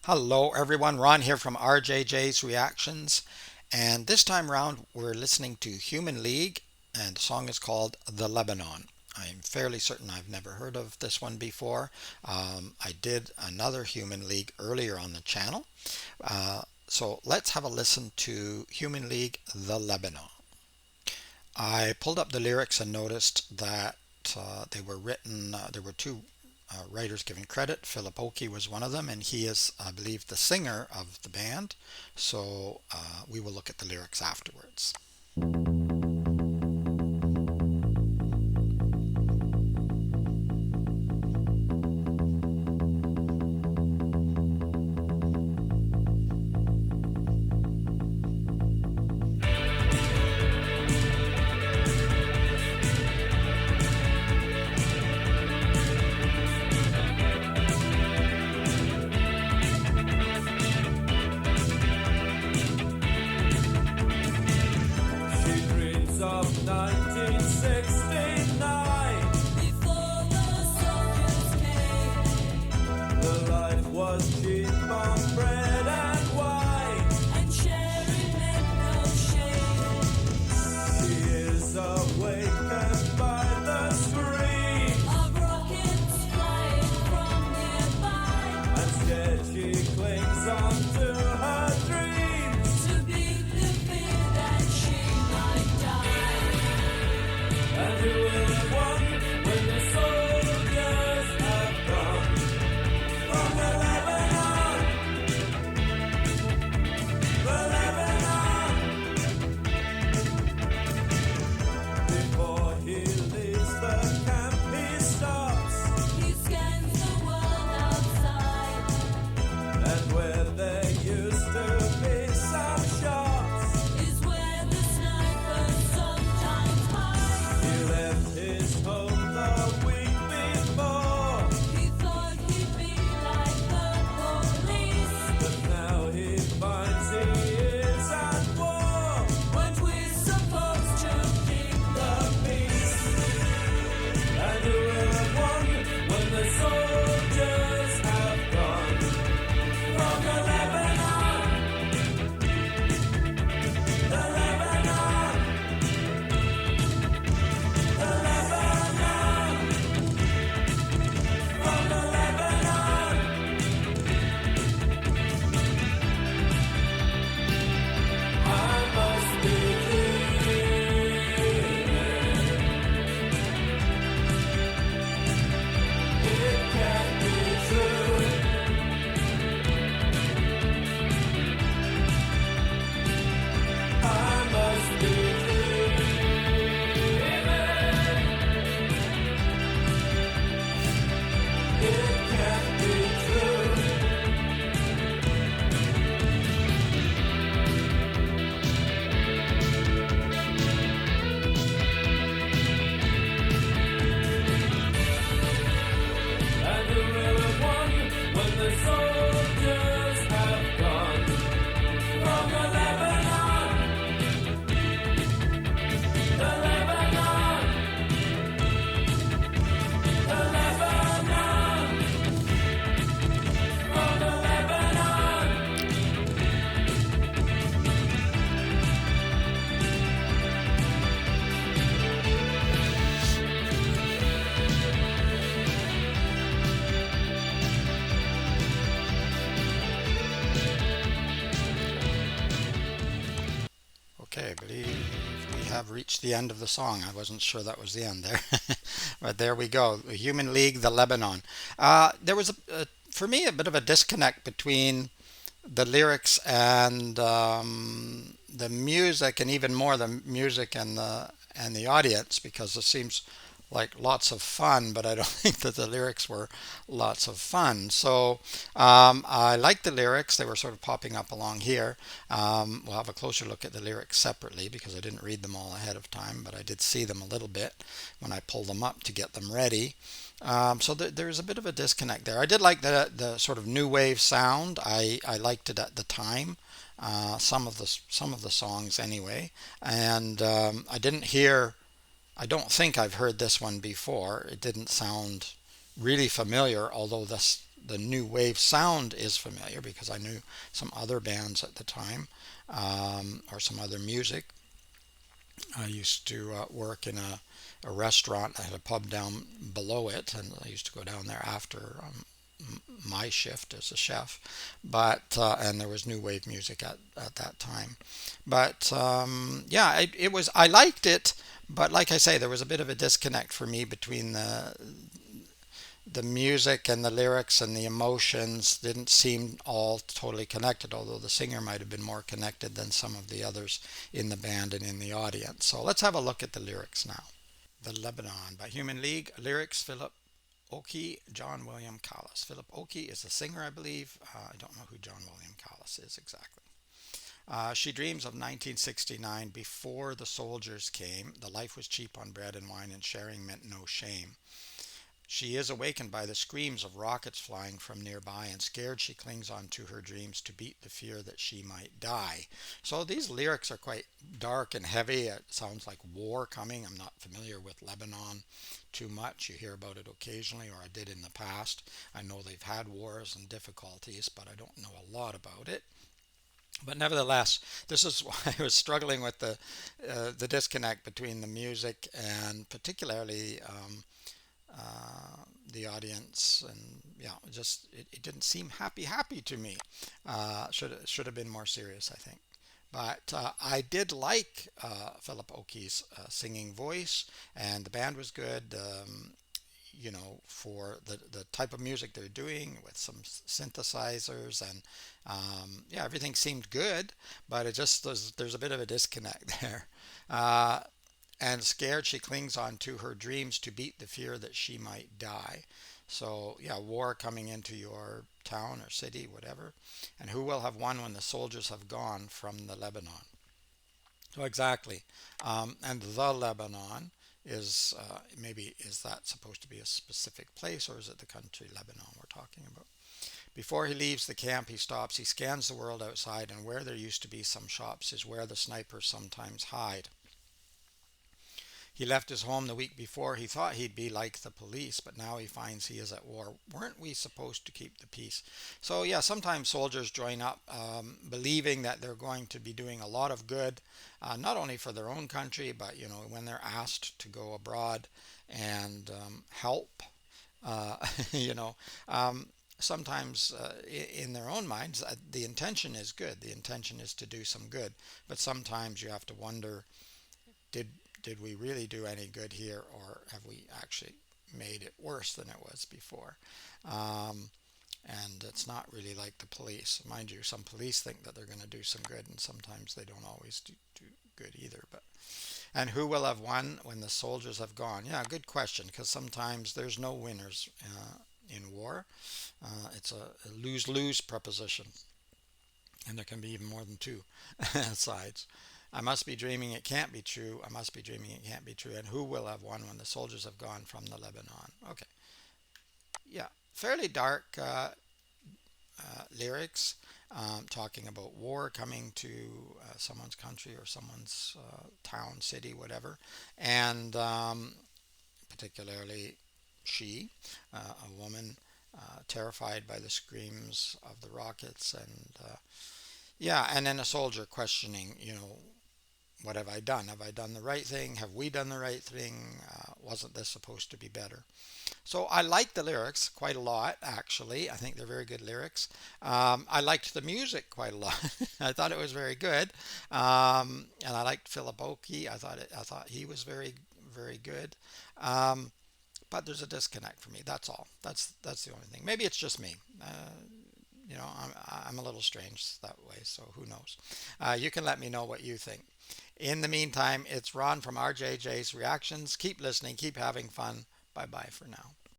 Hello everyone, Ron here from RJJ's Reactions, and this time around we're listening to Human League, and the song is called The Lebanon. I'm fairly certain I've never heard of this one before. I did another Human League earlier on the channel, so let's have a listen to Human League The Lebanon. I pulled up the lyrics and noticed that they were written, there were two writers given credit. Philip Oakey was one of them, and he is, I believe, the singer of the band. So we will look at the lyrics afterwards. She dreams of 1969. Before the soldiers came, The life was cheap on bread and wine. and sharing meant no shame. She is awakened by the scream, Of rockets flying from nearby, and scared she clings on to her dreams. to beat the fear that she might die. And who will have won when the soldiers have gone from the Lebanon? The Lebanon. Before he leaves the camp, he stops, He scans the world outside, and where there used to be some shops, is where the snipers sometimes hide. he left his home the week before, He thought he'd be like the police. but now he finds he is at war. Weren't we supposed to keep the peace? And who will have won when the soldiers have gone from the Lebanon? The Lebanon. The Lebanon. From the Lebanon. I must be It can't be true. I must be dreaming. It can't be true. And who will have won when the soldiers have gone from the Lebanon? The Lebanon. The Lebanon. From the Lebanon. Okay, I believe we have reached the end of the song. I wasn't sure that was the end there, but there we go. The Human League, The Lebanon. There was, for me, a bit of a disconnect between the lyrics and the music, and even more the music and the audience, because it seems like lots of fun, but I don't think that the lyrics were lots of fun. So I liked the lyrics. They were sort of popping up along here. We'll have a closer look at the lyrics separately because I didn't read them all ahead of time, but I did see them a little bit when I pulled them up to get them ready. So there's a bit of a disconnect there. I did like the sort of new wave sound. I liked it at the time. Some of the songs anyway, and I don't think I've heard this one before. It didn't sound really familiar, although this the new wave sound is familiar because I knew some other bands at the time, or some other music. I used to work in a restaurant. I had a pub down below it, and I used to go down there after my shift as a chef. But and there was new wave music at that time. But yeah, it was. I liked it, but like I say, there was a bit of a disconnect for me between the music and the lyrics and the emotions didn't seem all totally connected, although the singer might have been more connected than some of the others in the band and in the audience. So let's have a look at the lyrics now. The Lebanon by Human League. Lyrics Philip Oakey, John William Callis. Philip Oakey is the singer, I believe. I don't know who John William Callis is exactly. She dreams of 1969 before the soldiers came. The life was cheap on bread and wine, and sharing meant no shame. She is awakened by the screams of rockets flying from nearby, and scared she clings on to her dreams to beat the fear that she might die. So these lyrics are quite dark and heavy. It sounds like war coming. I'm not familiar with Lebanon too much. You hear about it occasionally, or I did in the past. I know they've had wars and difficulties, but I don't know a lot about it. But nevertheless, this is why I was struggling with the disconnect between the music and particularly the audience, and yeah, just it didn't seem happy to me. Should have been more serious, I think. But I did like Philip Oakey's singing voice, and the band was good. For the type of music they're doing with some synthesizers, and yeah, everything seemed good, but it just there's a bit of a disconnect there. Uh, and scared she clings on to her dreams to beat the fear that she might die. So yeah, war coming into your town or city, whatever. And who will have won when the soldiers have gone from the Lebanon? So exactly. And the Lebanon is maybe is that supposed to be a specific place, or is it the country Lebanon we're talking about? Before he leaves the camp, he stops. He scans the world outside, and where there used to be some shops is where the snipers sometimes hide. He left his home the week before. He thought he'd be like the police, but now he finds he is at war. Weren't we supposed to keep the peace? So, yeah, sometimes soldiers join up believing that they're going to be doing a lot of good, not only for their own country, but, when they're asked to go abroad and help, uh, you know, um, sometimes in their own minds, the intention is good. The intention is to do some good, but sometimes you have to wonder, did did we really do any good here, or have we actually made it worse than it was before? Um, and it's not really like the police, mind you. Some police think that they're going to do some good, and sometimes they don't always do good either. But and who will have won when the soldiers have gone? Yeah, good question. Because sometimes there's no winners in war. It's a lose-lose proposition, and there can be even more than two sides. I must be dreaming it can't be true. I must be dreaming it can't be true. And who will have won when the soldiers have gone from the Lebanon? Okay. Yeah. Fairly dark lyrics, talking about war coming to someone's country or someone's town, city, whatever. And particularly she, a woman, terrified by the screams of the rockets. And yeah, and then a soldier questioning, what have I done? Have I done the right thing? Have we done the right thing? Wasn't this supposed to be better? So I like the lyrics quite a lot, actually. I think they're very good lyrics. I liked the music quite a lot. I thought it was very good, and I liked Philip Oakey. I thought he was very, very good. Um, but there's a disconnect for me. That's all. That's the only thing. Maybe it's just me. I'm a little strange that way, so who knows? You can let me know what you think. In the meantime, it's Ron from RJJ's Reactions. Keep listening, keep having fun. Bye bye for now.